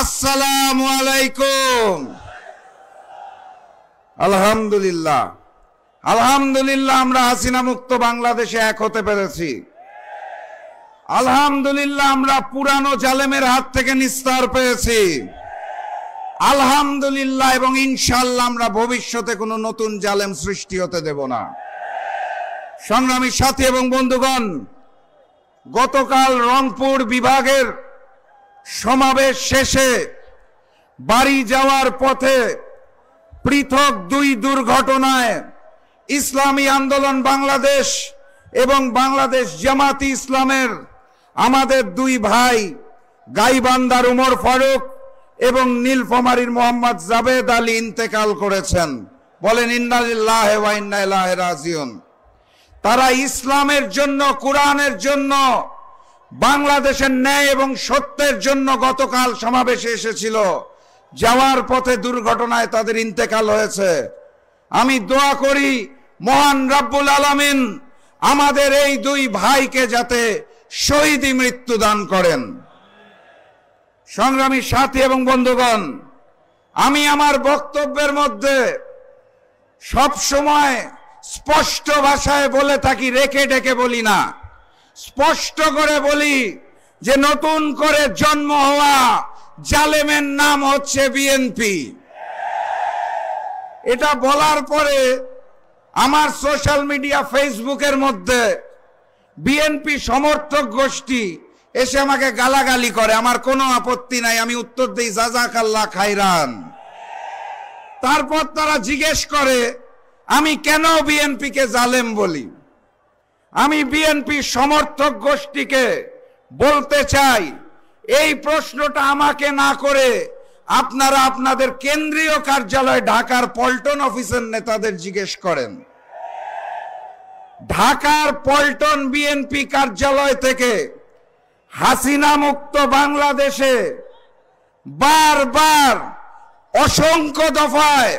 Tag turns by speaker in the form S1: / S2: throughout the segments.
S1: আসসালামু আলাইকুম। আলহামদুলিল্লাহ, আলহামদুলিল্লাহ আমরা হাসিনা মুক্ত বাংলাদেশে এক হতে পেরেছি। আলহামদুলিল্লাহ আমরা পুরানো জালেমের হাত থেকে নিস্তার পেয়েছি। আলহামদুলিল্লাহ, এবং ইনশাআল্লাহ আমরা ভবিষ্যতে কোনো নতুন জালেম সৃষ্টি হতে দেব না। সংগ্রামী সাথী এবং বন্ধুগণ, গতকাল রংপুর বিভাগের সমাবেশ শেষে বাড়ি যাওয়ার পথে পৃথক দুই দুর্ঘটনায় ইসলামী আন্দোলন বাংলাদেশ এবং বাংলাদেশ জামাতি ইসলামের আমাদের দুই ভাই গাইবান্ধার উমর ফারুক এবং নীলফামারীর মোহাম্মদ জাবেদ আলী ইন্তেকাল করেছেন। বলেন ইন্না লিল্লাহি ওয়া ইন্না ইলাইহি রাজিউন। তারা ইসলামের জন্য, কোরআনের জন্য, বাংলাদেশের ন্যায় এবং সত্যের জন্য গতকাল সমাবেশে এসেছিল। যাওয়ার পথে দুর্ঘটনায় তাদের ইন্তেকাল হয়েছে। আমি দোয়া করি মহান রব্বুল আলামিন আমাদের এই দুই ভাইকে যাতে শহীদি মৃত্যু দান করেন। সংগ্রামী সাথী এবং বন্ধুগণ, আমি আমার বক্তব্যের মধ্যে সব সময় স্পষ্ট ভাষায় বলে থাকি, রেখে ঢেকে বলি না। স্পষ্ট করে বলি যে নতুন করে জন্ম হওয়া জালেমের নাম হচ্ছে বিএনপি। এটা বলার পরে আমার সোশ্যাল মিডিয়া ফেসবুকের মধ্যে বিএনপি সমর্থক গোষ্ঠী এসে আমাকে গালাগালি করে। আমার কোনো আপত্তি নাই, আমি উত্তর দিই জাযাকাল্লাহ খাইরান। তারপর তারা জিজ্ঞেস করে আমি কেন বিএনপিকে জালেম বলি। আমি বিএনপি সমর্থক গোষ্ঠীকে বলতে চাই, এই প্রশ্নটা আমাকে না করে আপনারা আপনাদের কেন্দ্রীয় কার্যালয় ঢাকার পল্টন অফিসের নেতাদের জিজ্ঞেস করেন। ঢাকার পল্টন বিএনপি কার্যালয় থেকে হাসিনা মুক্ত বাংলাদেশে বারবার অসংখ্য দফায়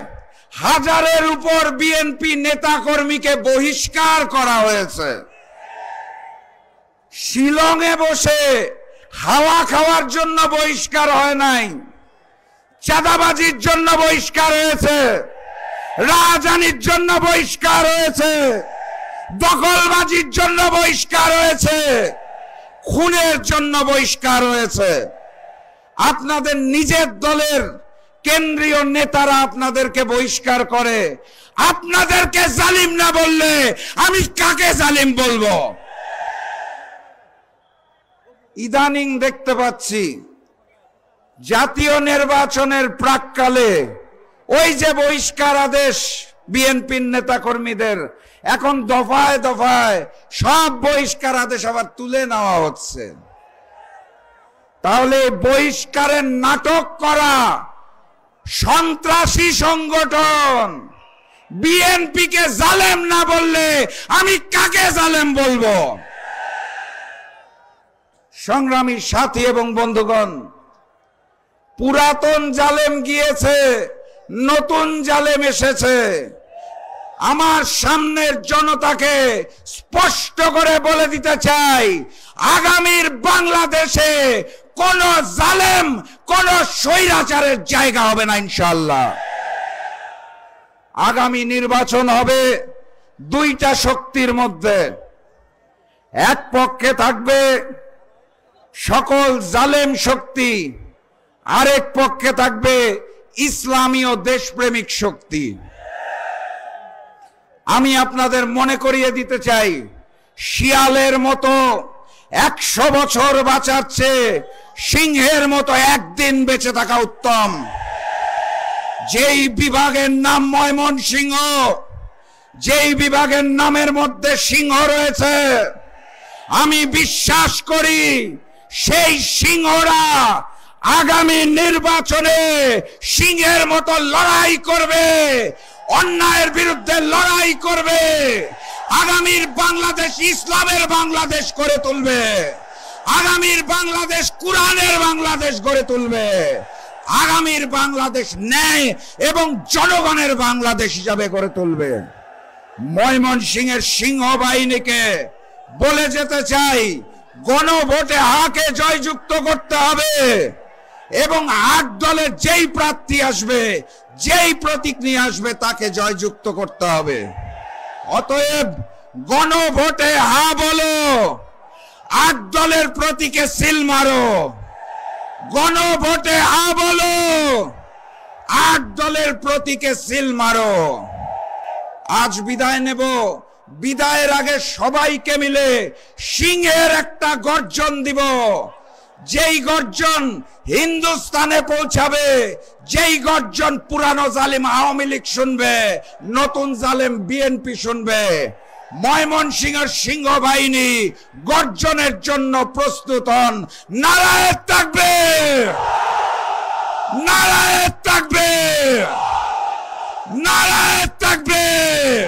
S1: হাজারের উপর বিএনপি নেতাকর্মীকে বহিষ্কার করা হয়েছে। শিলংয়ে বসে হাওয়া খাওয়ার জন্য বহিষ্কার হয় নাই, চাঁদাবাজির জন্য বহিষ্কার হয়েছে, রাজধানীর জন্য বহিষ্কার হয়েছে, দখলবাজির জন্য বহিষ্কার হয়েছে, খুনের জন্য বহিষ্কার হয়েছে। আপনাদের নিজের দলের কেন্দ্রীয় নেতারা আপনাদেরকে বহিষ্কার করে। আপনাদেরকে জালিম না বললে আমি কাকে জালিম বলবো? ইদানিং দেখতে পাচ্ছি জাতীয় নির্বাচনের প্রাক্কালে ওই যে বহিষ্কার আদেশ বিএনপির নেতা কর্মীদের, এখন দফায় দফায় সব বহিষ্কার আদেশ আবার তুলে নেওয়া হচ্ছে। তাহলে বহিষ্কারের নাটক করা সন্ত্রাসী সংগঠন বিএনপিকে জালেম না বললে আমি কাকে জালেম বলবো? সংগ্রামী সাথী এবং বন্ধুগণ, পুরাতন জালেম গিয়েছে, নতুন জালেম এসেছে। আমার সামনের জনতাকে স্পষ্ট করে বলে দিতে চাই, আগামীর বাংলাদেশে কোন জালেম, কোন স্বৈরাচারের জায়গা হবে না ইনশাআল্লাহ। আগামী নির্বাচন হবে দুইটা শক্তির মধ্যে। এক পক্ষে থাকবে সকল জালেম শক্তি, আরেক পক্ষে থাকবে ইসলামী ও দেশপ্রেমিক শক্তি। আমি আপনাদের মনে করিয়ে দিতে চাই, শিয়ালের মতো 100 বছর বাঁচার চেয়ে সিংহের মতো একদিন বেঁচে থাকা উত্তম। যেই বিভাগের নাম ময়মনসিংহ, যেই বিভাগের নামের মধ্যে সিংহ রয়েছে, আমি বিশ্বাস করি সেই সিংহরা আগামী নির্বাচনে সিংহের মতো লড়াই করবে, অন্যায়ের বিরুদ্ধে লড়াই করবে, আগামীর বাংলাদেশ ইসলামের বাংলাদেশ গড়ে তুলবে, আগামীর বাংলাদেশ কোরআনের বাংলাদেশ গড়ে তুলবে, আগামীর বাংলাদেশ ন্যায় এবং জনগণের বাংলাদেশ হিসাবে গড়ে তুলবে। ময়মনসিংহের সিংহ বাহিনীকে বলে যেতে চাই, গণভোটে হাকে জয়যুক্ত করতে হবে। এবং 8 দলের যেই প্রার্থী আসবে, যেই প্রতীক নিয়ে আসবে, তাকে জয়যুক্ত করতে হবে। অতএব গণভোটে হা বলো, 8 দলের প্রতীকে সিল মারো। গণভোটে হা বলো, 8 দলের প্রতীকে সিল মারো। আজ বিদায় নেব। বিদায়ের আগে সবাইকে মিলে সিংহের একটা গর্জন দিব। যেই গর্জন হিন্দুস্তানে পৌঁছাবে, যেই গর্জন পুরানো জালিম আওয়ামী লীগ শুনবে, নতুন জালিম বিএনপি শুনবে। ময়মনসিংহের সিংহ বাহিনী গর্জনের জন্য প্রস্তুত হন। নারায়ে তাকবীর, নারায়ে তাকবীর, নারায়ে তাকবীর।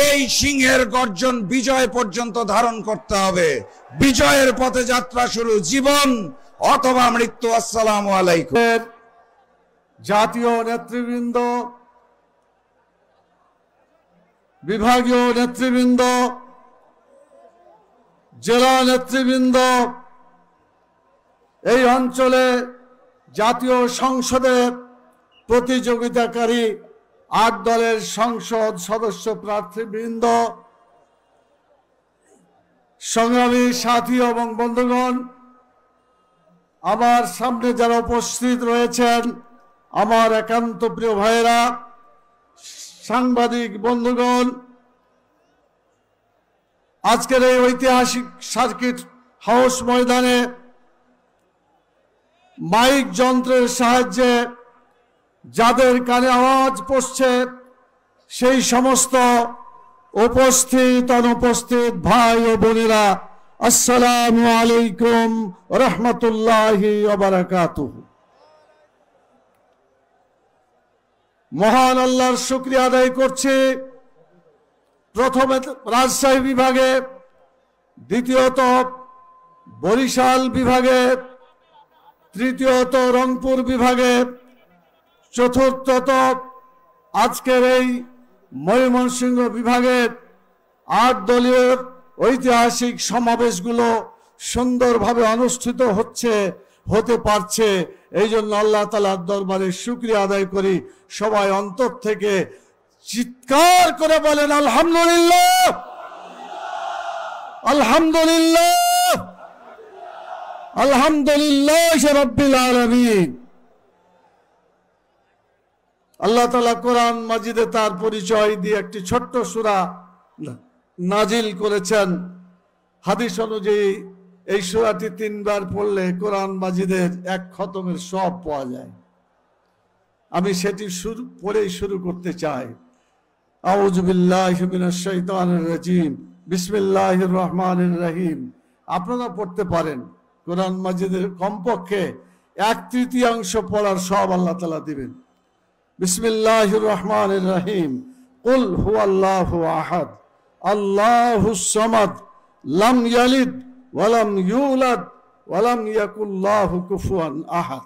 S1: এই সিংহের গর্জন বিজয় পর্যন্ত ধারণ করতে হবে। বিজয়ের পথে যাত্রা শুরু, জীবন অথবা মৃত্যু। আসসালামু আলাইকুম।
S2: জাতীয় নেতৃবৃন্দ, বিভাগীয় নেতৃবৃন্দ, জেলা নেতৃবৃন্দ, এই অঞ্চলে জাতীয় সংসদে প্রতিযোগিতাকারী 8 দলের সংসদ সদস্য প্রার্থীবৃন্দ, সংগ্রামী সাথী এবং বন্ধুগণ, আমার সামনে যারা উপস্থিত রয়েছেন, আমার একান্ত প্রিয় ভাইয়েরা, সাংবাদিক বন্ধুগণ, আজকের এই ঐতিহাসিক সার্কিট হাউস ময়দানে মাইক যন্ত্রের সাহায্যে যাদের কানে আওয়াজ পৌঁছছে, সেই সমস্ত উপস্থিত অনুপস্থিত ভাই ও বোনেরা, আসসালামু আলাইকুম রহমতুল্লাহি ওয়া বারাকাতুহু। মহান আল্লাহর শুকরিয়া আদায় করছি। প্রথমে রাজশাহী বিভাগে, দ্বিতীয়ত বরিশাল বিভাগে, তৃতীয়ত রংপুর বিভাগে, চতুর্থত আজকের এই ময়মনসিংহ বিভাগের 8 দলীয় ঐতিহাসিক সমাবেশগুলো সুন্দরভাবে অনুষ্ঠিত হতে পারছে। এই জন্য আল্লাহ তাআলার দরবারে শুকরিয়া আদায় করি। সবাই অন্তর থেকে চিৎকার করে বলেন আলহামদুলিল্লাহ, আলহামদুলিল্লাহ, আলহামদুলিল্লাহ রাব্বিল আলামিন। আল্লাহ তাআলা কোরআন মাজিদে তার পরিচয় দিয়ে একটি ছোট্ট সূরা নাজিল করেছেন। হাদিস অনুযায়ী এই সূরাটি 3 বার পড়লে কোরআন মাজিদের 1 খতমের সব পাওয়া যায়। আমি সেটি পড়েই শুরু করতে চাই। আউযু বিল্লাহি মিনাশ শাইতানির রাজিম, বিসমিল্লাহির রহমানির রহিম। আপনারা পড়তে পারেন। কোরআন মাজিদের কমপক্ষে 1/3 পড়ার সব আল্লাহ তাআলা দিবেন। বিসমিল্লাহির রহমানির রহিম। কুল হুয়াল্লাহু আহাদ, আল্লাহুস সামাদ, লাম ইয়ালিদ ওয়া লাম ইউলাদ ওয়া লাম ইয়াকুল লাহু কুফুয়ান আহাদ।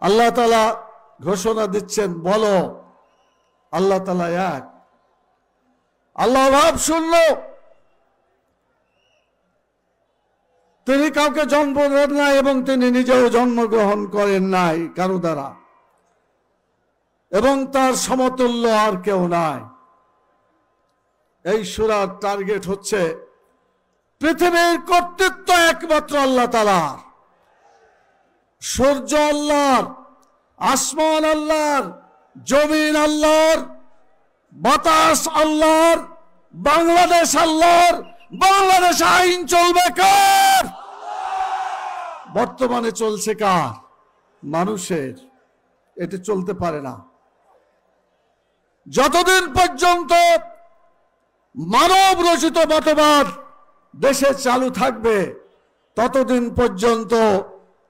S2: আল্লাহ তাআলা ঘোষণা দিচ্ছেন, বলো আল্লাহ তাআলা এক। আল্লাহ ভাব শূন্য, তিনি কাউকে জন্ম দেন নাই এবং তিনি নিজেও জন্মগ্রহণ করেন নাই কারো দ্বারা, এবং তার সমতুল্য আর কেউ নাই। এই সূরার টার্গেট হচ্ছে পৃথিবীর কর্তৃত্ব একমাত্র আল্লাহ তাআলার। সূর্য আল্লাহর, আসমান আল্লাহর, জমিন আল্লাহর, বাতাস আল্লাহর, বাংলাদেশ আল্লাহর। বাংলাদেশ আইন চলবে কার? বর্তমানে চলছে কার? মানুষের। এটা চলতে পারে না। যতদিন পর্যন্ত মানব রচিত মতবাদ দেশে চালু থাকবে, ততদিন পর্যন্ত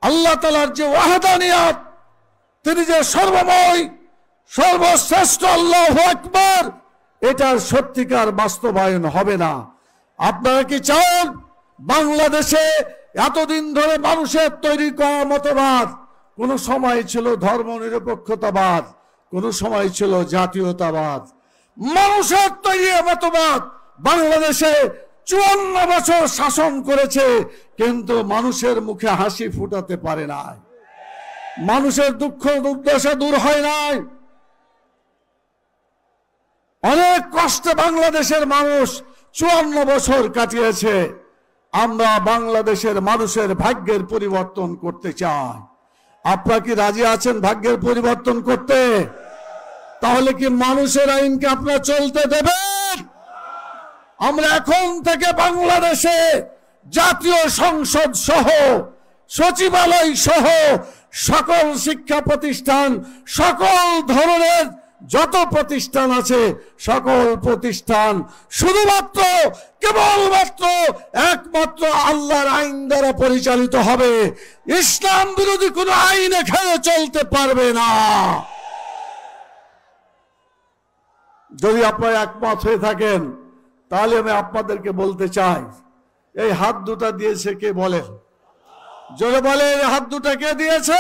S2: আল্লাহ তাআলার যে ওয়াহদানিয়াত, তিনি যে সর্বময় সর্বশ্রেষ্ঠ আল্লাহু আকবার, এটার সত্যিকার বাস্তবায়ন হবে না। আপনারা কি চান বাংলাদেশে এতদিন ধরে মানুষের তৈরি করা মতবাদ, কোন সময় ছিল ধর্মনিরপেক্ষতাবাদ, কোন সময় ছিল জাতীয়তাবাদ, মানুষের তৈরি মতবাদ বাংলাদেশে 54 বছর শাসন করেছে, কিন্তু মানুষের মুখে হাসি ফুটাতে পারে নাই, মানুষের দুঃখ দুর্দশা দূর হয় নাই। অনেক কষ্টে বাংলাদেশের মানুষ 54 বছর কাটিয়েছে। আমরা বাংলাদেশের মানুষের ভাগ্যের পরিবর্তন করতে চাই। আপনারা কি রাজি আছেন ভাগ্যের পরিবর্তন করতে? তাহলে কি মানুষের আইনকে আপনারা চলতে দেবেন? আমরা এখন থেকে বাংলাদেশে জাতীয় সংসদ সহ, সচিবালয় সহ সকল শিক্ষা প্রতিষ্ঠান, সকল ধরনের যত প্রতিষ্ঠান আছে, সকল প্রতিষ্ঠান শুধুমাত্র কেবলমাত্র একমাত্র আল্লাহর আইন দ্বারা পরিচালিত হবে। ইসলাম বিরোধী কোন আইন এখানে চলতে পারবে না। যদি আপনারা একমত হয়ে থাকেন, তাহলে আমি আপনাদেরকে বলতে চাই, এই হাত দুটা দিয়েছে কে বলেন? জোরে বলে, এই হাত দুটা কে দিয়েছে?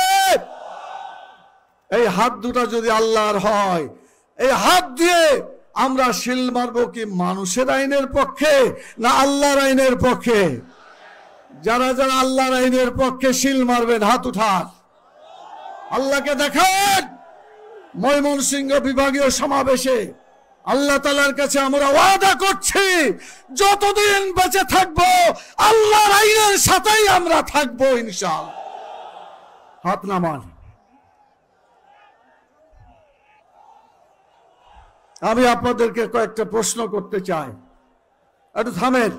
S2: এই হাত দুটা যদি আল্লাহর হয়, এই হাত দিয়ে আমরা শিল মারবো কি মানুষের আইনের পক্ষে না আল্লাহর আইনের পক্ষে? যারা যারা আল্লাহর আইনের পক্ষে শিল মারবেন হাত উঠান, আল্লাহকে দেখান। ময়মনসিংহ বিভাগীয় সমাবেশে আল্লাহ তাআলার কাছে আমরা ওয়াদা করছি, যতদিন বেঁচে থাকবো আল্লাহর আইনের সাথেই আমরা থাকবো ইনশাআল্লাহ। হাত নামান। আমি আপনাদেরকে কয়েকটা প্রশ্ন করতে চাই, একটু থামেন।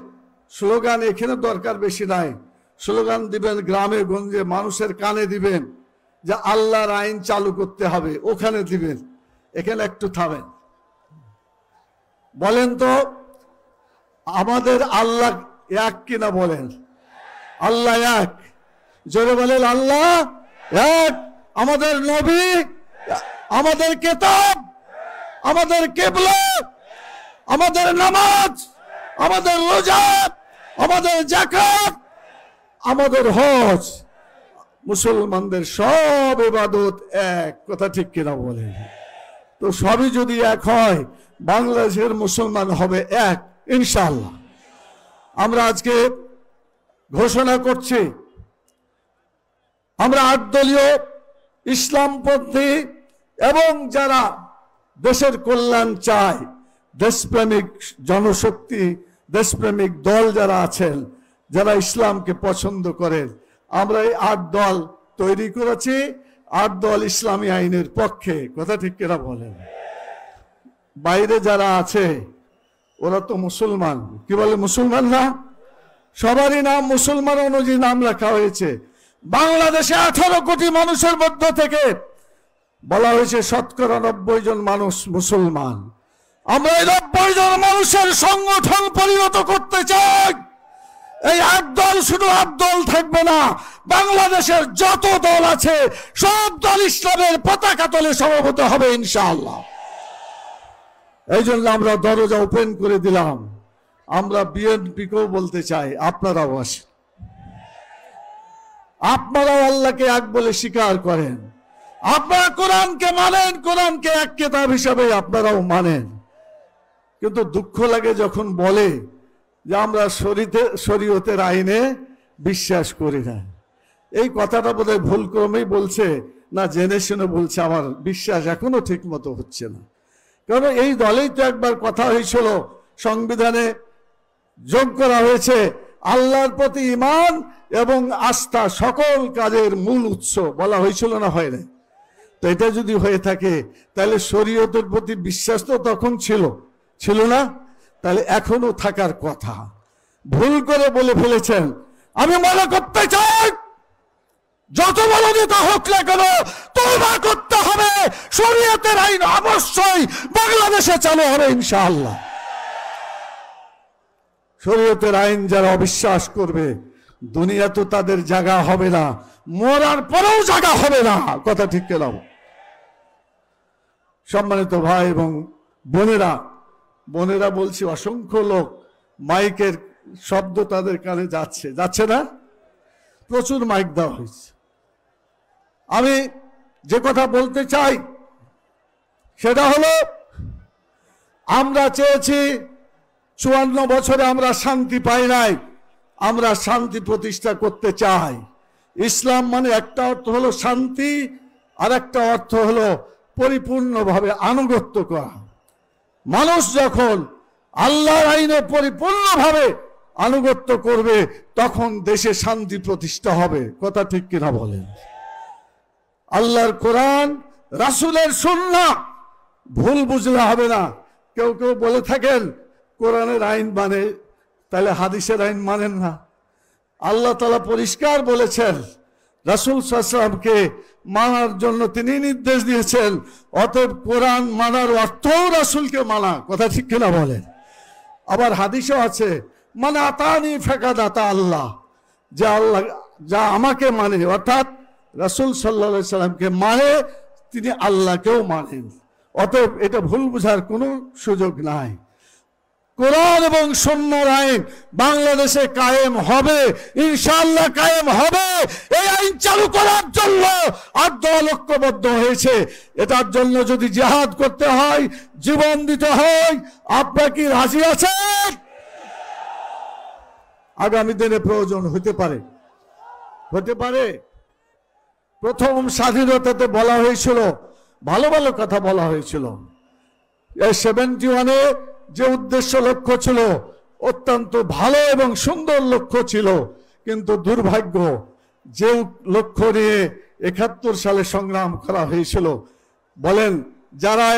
S2: স্লোগান এখানে দরকার বেশি নাই, স্লোগান দিবেন গ্রামে গঞ্জে, মানুষের কানে দিবেন যে আল্লাহর আইন চালু করতে হবে, ওখানে দিবেন। এখানে একটু থামেন। বলেন তো আমাদের আল্লাহ এক কিনা বলেন? আল্লাহ এক। জোরে বলেন আল্লাহ এক। আমাদের নবী, আমাদের কিতাব, আমাদের কিবলা, আমাদের নামাজ, আমাদের রোজা, আমাদের যাকাত, আমাদের হজ, মুসলমানদের সব ইবাদত এক। কথা ঠিক কিনা বলেন? তো সবই যদি এক হয়, বাংলাদেশের মুসলমান হবে এক ইনশাআল্লাহ। আমরা আজকে ঘোষণা করছি, আমরা 8 দলীয় ইসলামপন্থী এবং যারা দেশের কল্যাণ চায়, দেশপ্রেমিক জনশক্তি, দেশপ্রেমিক দল যারা আছেন, যারা ইসলামকে পছন্দ করেন, আমরা এই 8 দল তৈরি করেছি। 8 দল ইসলামী আইনের পক্ষে। কথা ঠিক কিনা বলেন? বাইরে যারা আছে ওরা তো মুসলমান, কি বলে মুসলমান না? সবারই নাম মুসলমান অনুযায়ী নাম রাখা হয়েছে। বাংলাদেশে 18 কোটি মানুষের মধ্য থেকে বলা হয়েছে 90% জন মানুষ মুসলমান। আমরা এই 90 জন মানুষের সংগঠন পরিণত করতে চাই। এই 8 দল শুধু 8 দল থাকবে না, বাংলাদেশের যত দল আছে সব দল ইসলামের পতাকা তলে সমবেত হবে ইনশাআল্লাহ। এই জন্য আমরা দরজা ওপেন করে দিলাম। আমরা বিএনপিকেও বলতে চাই, আপনারাও আসেন, আপনারাও আল্লাহকে এক বলে স্বীকার করেন, আপনারা কোরআনকে মানেন, কোরআনকে এক কিতাব হিসাবে আপনারাও মানেন। কিন্তু দুঃখ লাগে যখন বলে যে আমরা শরীয়তের আইনে বিশ্বাস করি না। এই কথাটা বোধহয় ভুল ক্রমেই বলছে না জেনে শুনে বলছে, আমার বিশ্বাস এখনো ঠিক মতো হচ্ছে না। কারণ এই দলেই তো একবার কথা হয়েছিল, সংবিধানে যোগ করা হয়েছে আল্লাহর প্রতি ঈমান এবং আস্থা সকল কাজের মূল উৎস, বলা হয়েছিল না? হয় না? তো এটা যদি হয়ে থাকে তাহলে শরীয়তের প্রতি বিশ্বাস তো তখন ছিল না? তাহলে এখনো থাকার কথা। ভুল করে বলে ফেলেছেন। আমি মনে করতে চাই, যত বড় নেতা হোক না কেন তওবা করতে হবে। শরীয়তের আইন অবশ্যই বাংলাদেশে চালু হবে ইনশাআল্লাহ। শরীয়তের আইন যারা অবিশ্বাস করবে, দুনিয়া তো তাদের জায়গা হবে না, মরার পরেও জায়গা হবে না। কথা ঠিক কেন? সম্মানিত ভাই এবং বোনেরা বলছি, অসংখ্য লোক, মাইকের শব্দ তাদের কানে যাচ্ছে না? প্রচুর মাইক দেওয়া হয়েছে। আমি যে কথা বলতে চাই সেটা হলো, আমরা চেয়েছি 54 বছরে আমরা শান্তি পাই নাই, আমরা শান্তি প্রতিষ্ঠা করতে চাই। ইসলাম মানে একটা অর্থ হলো শান্তি, আর একটা অর্থ হলো পরিপূর্ণভাবে আনুগত্য করা। মানুষ যখন আল্লাহর আইনে পরিপূর্ণভাবে আনুগত্য করবে তখন দেশে শান্তি প্রতিষ্ঠা হবে। কথা ঠিক কিনা বলেন? আল্লাহর কোরআন, রাসূলের সুন্নাহ ভুল বুঝলে হবে না। কেউ কেউ বলে থাকেন কোরআনের আইন মানে, তাহলে হাদিসের আইন মানেন না। আল্লাহ তাআলা পরিষ্কার বলেছেন, রাসূল সাল্লাল্লাহু আলাইহি ওয়াসাল্লামকে মানার জন্য তিনি নির্দেশ দিয়েছেন, অতএব কোরআন মানার অর্থও রাসূলকে মানা। কথা ঠিক কিনা বলেন? আবার হাদিসও আছে, মানে আতানি ফাকাদ আতা আল্লাহ, যা আল্লাহ যা আমাকে মানে, অর্থাৎ রাসূল সাল্লাল্লাহু আলাইহি সাল্লামকে মানে তিনি আল্লাহকেও মানেন। অতএব এটা ভুল বোঝার কোনো সুযোগ নাই। কোরআন এবং সুন্নাহর আইন বাংলাদেশে কায়েম হবে, ইনশাআল্লাহ কায়েম হবে। এই আইন চালু করার জন্য আল্লাহ ঐক্যবদ্ধ হয়েছে। এটার জন্য যদি জিহাদ করতে হয়, জীবন দিতে হয়, আপনারা কি রাজি আছেন? আগামী দিনে প্রয়োজন হতে পারে। প্রথম স্বাধীনতাতে বলা হয়েছিল, ভালো ভালো কথা বলা হয়েছিল। এই 71-এ যে উদ্দেশ্য লক্ষ্য ছিল অত্যন্ত ভালো এবং সুন্দর লক্ষ্য ছিল, কিন্তু দুর্ভাগ্য যে লক্ষ্য নিয়ে 71 সালে সংগ্রাম করা হয়েছিল, বলেন যারা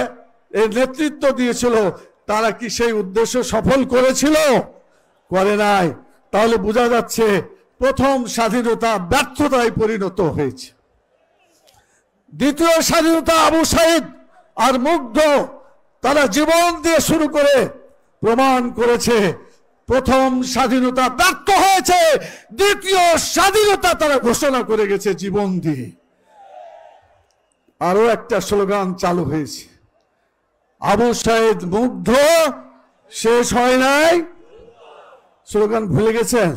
S2: এর নেতৃত্ব দিয়েছিল তারা কি সেই উদ্দেশ্য সফল করেছিল? করে নাই। তাহলে বোঝা যাচ্ছে প্রথম স্বাধীনতা ব্যর্থতায় পরিণত হয়েছে। দ্বিতীয় স্বাধীনতা আবু সাইদ আর মুগ্ধ তারা জীবন দিয়ে শুরু করে প্রমাণ করেছে প্রথম স্বাধীনতা ব্যর্থ হয়েছে, দ্বিতীয় স্বাধীনতা তারা ঘোষণা করে গেছে জীবন দিয়ে। আরো একটা স্লোগান চালু হয়েছে, আবু সাইদ মুগ্ধ শেষ হয় নাই। স্লোগান ভুলে গেছেন?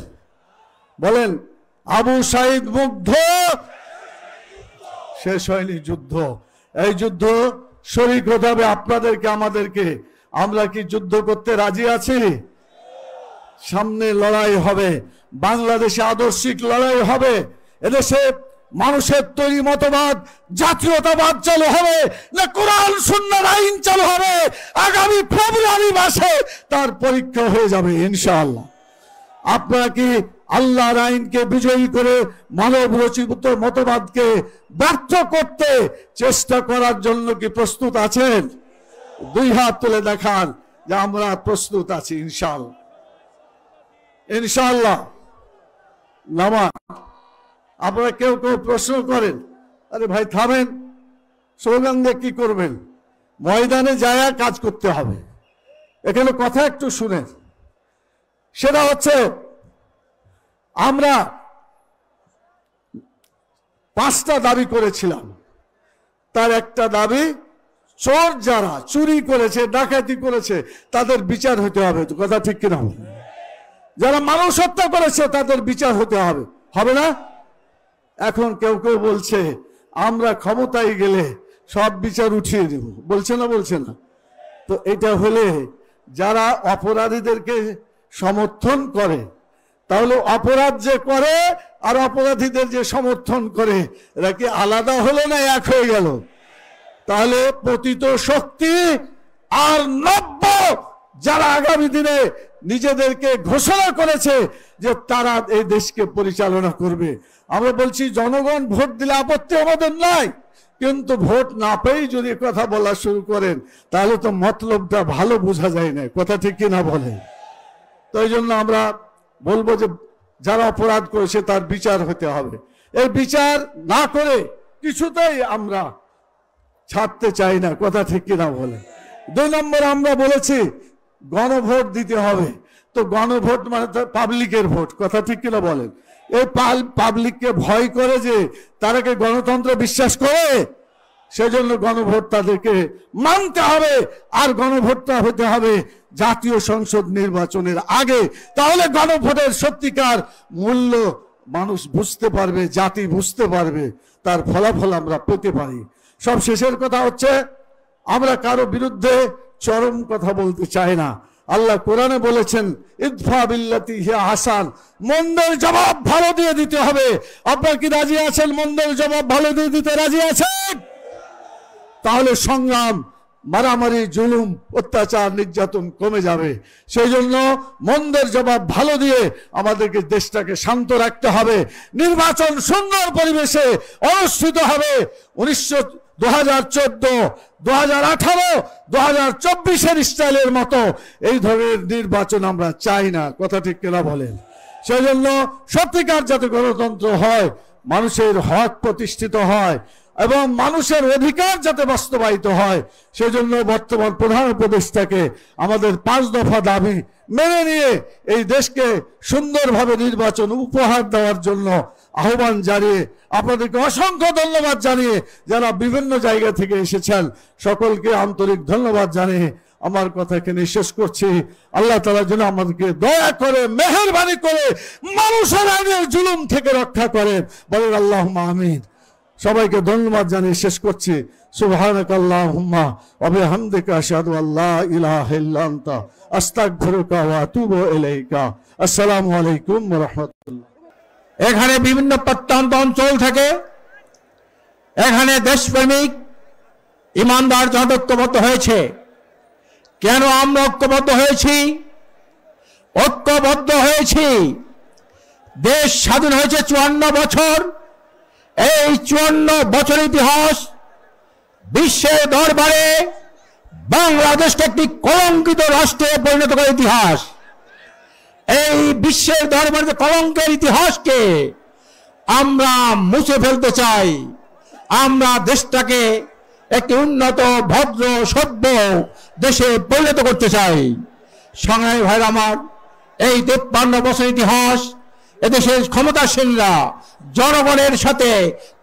S2: বলেন, আবু সাইদ মুগ্ধ শেষ হয়নি যুদ্ধ। এই যুদ্ধ শরীক হতে হবে আপনাদেরকে, আমাদেরকে। আমরা কি যুদ্ধ করতে রাজি আছি? সামনে লড়াই হবে, বাংলাদেশে আদর্শিক লড়াই হবে। এদেশে মানুষের তৈরি মতবাদ, জাতীয়তাবাদ চালু হবে না কোরআন সুন্নাহর আইন চালু হবে? আগামী ফেব্রুয়ারি মাসে তার পরীক্ষা হয়ে যাবে ইনশাআল্লাহ। আপনারা কি আল্লাহর আইনকে বিজয়ী করে মানব রচিত মতবাদকে ব্যর্থ করতে চেষ্টা করার জন্য কি প্রস্তুত আছেন? দুই হাত তুলে দেখান যে আমরা প্রস্তুত আছি ইনশাআল্লাহ। ইনশাআল্লাহ। নামা আপনারা কেউ কেউ প্রশ্ন করেন, আরে ভাই থামেন, স্লোগান দিয়ে কি করবেন? ময়দানে যায় কাজ করতে হবে। এখানে কথা একটু শুনেন। সেটা হচ্ছে, আমরা 5টা দাবি করেছিলাম। তার একটা দাবি, চোর যারা চুরি করেছে, ডাকাতি করেছে তাদের বিচার হতে হবে। কথা ঠিক কিনা? যারা মানুষ হত্যা করেছে তাদের বিচার হতে হবে, হবে না? এখন কেউ কেউ বলছে আমরা ক্ষমতায় গেলে সব বিচার উঠিয়ে দেব, বলছে না? বলছে না? তো এটা হলে যারা অপরাধীদেরকে সমর্থন করে, তাহলে অপরাধ যে করে আর অপরাধীদের যে সমর্থন করে এরা কি আলাদা হলো না এক হয়ে গেল? তাহলে পতিত শক্তি আর নব্য যারা আগামী দিনে নিজেদেরকে ঘোষণা করেছে যে তারা এই দেশকে পরিচালনা করবে, আমরা বলছি জনগণ ভোট দিলে আপত্তি আমাদের নাই, কিন্তু ভোট না পেয়ে যদি কথা বলা শুরু করেন তাহলে তো মতলবটা ভালো বোঝা যায় না। কথা ঠিক কিনা বলেন? তো এই জন্য আমরা বলবো যে যারা অপরাধ করেছে তার বিচার হতে হবে। এই বিচার না করে কিছুতেই আমরা ছাড়তে চাই না। কথা ঠিক কিনা বলেন? 2 নম্বর আমরা বলেছি গণভোট দিতে হবে। তো গণভোট মানে তো পাবলিকের ভোট। কথা ঠিক কিনা বলেন? এই পাবলিককে ভয় করে যে তারা কি গণতন্ত্রে বিশ্বাস করে, সেজন্য গণভোট তাদেরকে মানতে হবে। আর গণভোটটা হতে হবে জাতীয় সংসদ নির্বাচনের আগে। তাহলে গণভোটের সত্যিকার মূল্য মানুষ বুঝতে পারবে, জাতি বুঝতে পারবে, তার ফলাফল আমরা পেতে পারি। সব শেষের কথা হচ্ছে, আমরা কারো বিরুদ্ধে চরম কথা বলতে চাই না। আল্লাহ কোরআনে বলেছেন ইদফা বিল্লাতি হিয়া হাসান, মন্দের জবাব ভালো দিয়ে দিতে হবে। আপনারা কি রাজি আছেন? মন্দের জবাব ভালো দিয়ে দিতে রাজি আছেন? তাহলে সংগ্রাম, মারামারি, জুলুম, অত্যাচার, নির্যাতন কমে যাবে। সেই জন্য মন্দের জবাব ভালো দিয়ে আমাদেরকে দেশটাকে শান্ত রাখতে হবে। নির্বাচন সুন্দর পরিবেশে অনুষ্ঠিত হবে। 2014, 2018, 2024-এর স্টাইলের মতো এই ধরনের নির্বাচন আমরা চাই না। কথা ঠিক কিনা বলেন? সেই জন্য সত্যিকার যাতে গণতন্ত্র হয়, মানুষের হক প্রতিষ্ঠিত হয় এবং মানুষের অধিকার যাতে বাস্তবায়িত হয়, সেজন্য বর্তমান প্রধান উপদেষ্টাকে আমাদের 5 দফা দাবি মেনে নিয়ে এই দেশকে সুন্দরভাবে নির্বাচন উপহার দেওয়ার জন্য আহ্বান জানিয়ে আপনাদেরকে অসংখ্য ধন্যবাদ জানিয়ে, যারা বিভিন্ন জায়গা থেকে এসেছেন সকলকে আন্তরিক ধন্যবাদ জানিয়ে আমার কথা এখানে শেষ করছি। আল্লাহ তাআলা যেন আমাদেরকে দয়া করে, মেহেরবানি করে মানুষের আইনের জুলুম থেকে রক্ষা করেন। বলেন আল্লাহুম্মা আমিন। সবাইকে ধন্যবাদ জানিয়ে শেষ করছি। সুবহানাকাল্লাহুম্মা ওয়া বিহামদিকা আশহাদু আল্লা ইলাহা ইল্লা আনতা আস্তাগফিরুকা ওয়া আতুবু ইলাইকা। আসসালামু আলাইকুম ওয়া রাহমাতুল্লাহ।
S3: এখানে বিভিন্ন প্রত্যন্ত অঞ্চল থেকে এখানে দেশপ্রেমিক ইমানদার জনতা ঐক্যবদ্ধ হয়েছে। কেন আমরা ঐক্যবদ্ধ হয়েছি? ঐক্যবদ্ধ হয়েছি, দেশ স্বাধীন হয়েছে 54 বছর। এই 54 বছর ইতিহাস বিশ্বের দরবারে বাংলাদেশকে একটি কলঙ্কিত রাষ্ট্রে পরিণত করার ইতিহাস। এই বিশ্বের দরবারে কলঙ্কের ইতিহাসকে আমরা মুছে ফেলতে চাই। আমরা দেশটাকে একটি উন্নত, ভদ্র, সভ্য দেশে পরিণত করতে চাই। সংগ্রামী ভাইরা আমার, এই 53 বছর ইতিহাস এদেশের ক্ষমতাসীনরা জনগণের সাথে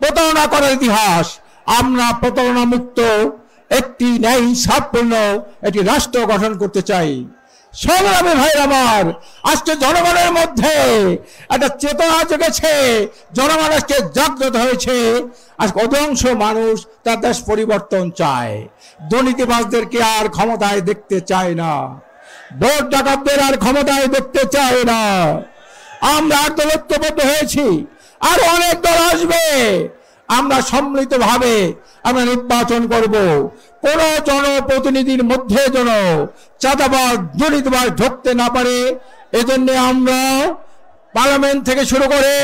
S3: প্রতারণা করার ইতিহাস। আমরা প্রতারণা মুক্ত একটি ন্যায় সাম্পূর্ণ একটি রাষ্ট্র গঠন করতে চাই। সংগ্রামী ভাইরা আমার, আজকে জনগণের মধ্যে একটা চেতনা জেগেছে, জনগণ আজকে জাগ্রত হয়েছে। আজকে অধিকাংশ মানুষ তার দেশ পরিবর্তন চায়। দুর্নীতিবাজদেরকে আর ক্ষমতায় দেখতে চায় না, ভোট ডাকাতদের আর ক্ষমতায় দেখতে চায় না। আমরা ঐক্যবদ্ধ হয়েছি, আর অনেক দল আসবে। আমরা সম্মিলিতভাবে আমরা নির্বাচন করব। কোন জনপ্রতিনিধির মধ্যে যেন চাঁদাবাজ, দুর্নীতিবাজ ঢুকতে না পারে, এজন্য আমরা পার্লামেন্ট থেকে শুরু করে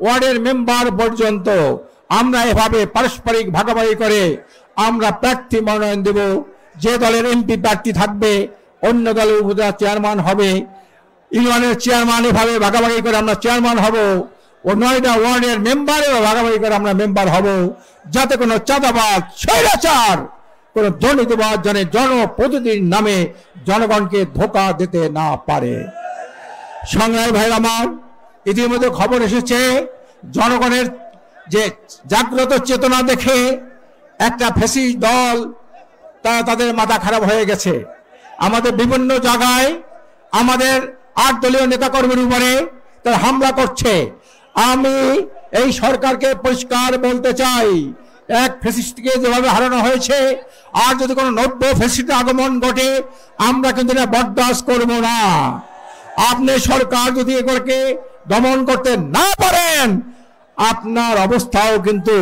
S3: ওয়ার্ডের মেম্বার পর্যন্ত আমরা এভাবে পারস্পরিক ভাগাভাগি করে আমরা প্রার্থী মনোনয়ন দেব। যে দলের এমপি প্রার্থী থাকবে অন্য দলের উপজেলা চেয়ারম্যান হবে, ইউনিয়নের চেয়ারম্যান, এভাবে ভাগাভাগি করে আমরা চেয়ারম্যান হব। ও 9টা ওয়ার্ডের মেম্বারেও ভাগাভাগি করে আমরা মেম্বার হব, যাতে কোনো চাঁদাবাজ, স্বৈরাচার, কোনো দুর্নীতিবাজ যেন জনপ্রতিনিধির নামে জনগণকে ধোঁকা দিতে না পারে। সংগ্রামী ভাইরা আমার, ইতিমধ্যে খবর এসেছে জনগণের যে জাগ্রত চেতনা দেখে একটা ফ্যাসিস্ট দল তাদের মাথা খারাপ হয়ে গেছে। আমাদের বিভিন্ন জায়গায় আমাদের 8 দলীয় নেতাকর্মীর উপরে তারা হামলা করছে। আমি এই সরকারকে পরিষ্কার বলতে চাই, এক ফ্যাসিস্টকে যেভাবে হারানো হয়েছে, আর যদি কোনো নব্য ফ্যাসিস্টের আগমন ঘটে আমরা কিন্তু এটা বরদাস্ত করব না। আপনি সরকার যদি এগুলোকে দমন করতে না পারেন, আপনার অবস্থাও কিন্তু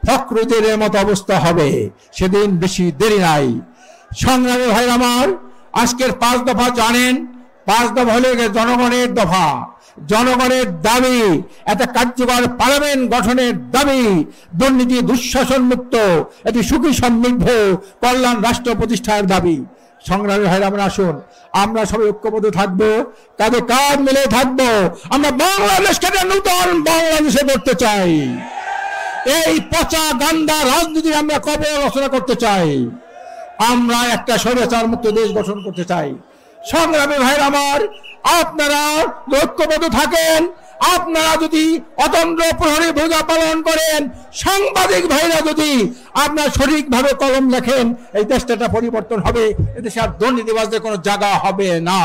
S3: ফখরুদ্দিনের মতো অবস্থা হবে। সেদিন বেশি দেরি নাই। সংগ্রামী ভাই আমার, আজকের 5 দফা জানেন। 5 দফা হলে জনগণের দফা, জনগণের দাবি, একটা কার্যকর পার্লামেন্ট গঠনের দাবি, দুর্নীতি দুঃশাসন মুক্ত একটি সুখী সমৃদ্ধ কল্যাণ রাষ্ট্র প্রতিষ্ঠার দাবি। সংগ্রামী ভাইরা আমরা আসুন, আমরা সবাই ঐক্যবদ্ধ থাকবো, কাঁধে কাঁধ মিলে থাকবো। আমরা বাংলাদেশকে নতুন বাংলাদেশে করতে চাই। এই পচা গান্দা রাজনীতি আমরা কবে রচনা করতে চাই। আমরা একটা স্বৈরাচার মুক্ত দেশ গঠন করতে চাই। সংগ্রামী ভাইরা আমার, আপনারা ঐক্যবদ্ধ থাকেন। আপনারা যদি অতন্দ্র প্রহরী ভূমিকা পালন করেন, সাংবাদিক ভাইরা যদি আপনার সঠিকভাবে কলম লেখেন, এই দেশটা পরিবর্তন হবে। এদেশে আর দুর্নীতিবাজদের কোনো জায়গা হবে না,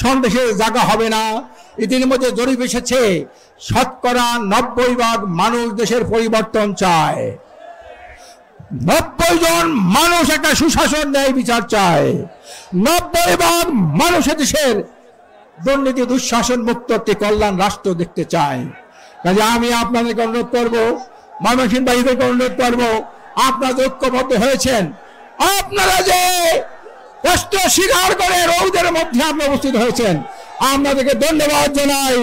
S3: সন্দেহের জায়গা হবে না। ইতিমধ্যে জরিপ এসেছে, 90% মানুষ দেশের পরিবর্তন চায়। 90 জন মানুষ একটা সুশাসন ন্যায় বিচার চায়। 90% মানুষ দেশের দুর্নীতি দুঃশাসন মুক্ত একটি কল্যাণ রাষ্ট্র দেখতে চায়। কাজে আমি আপনাদেরকে অনুরোধ করবো, ময়মনসিংহবাসীদেরকে অনুরোধ করবো, আপনারা ঐক্যবদ্ধ হয়েছেন, আপনারা যে কষ্ট স্বীকার করে রৌদের মধ্যে আপনারা উপস্থিত হয়েছেন, আপনাদেরকে ধন্যবাদ জানাই।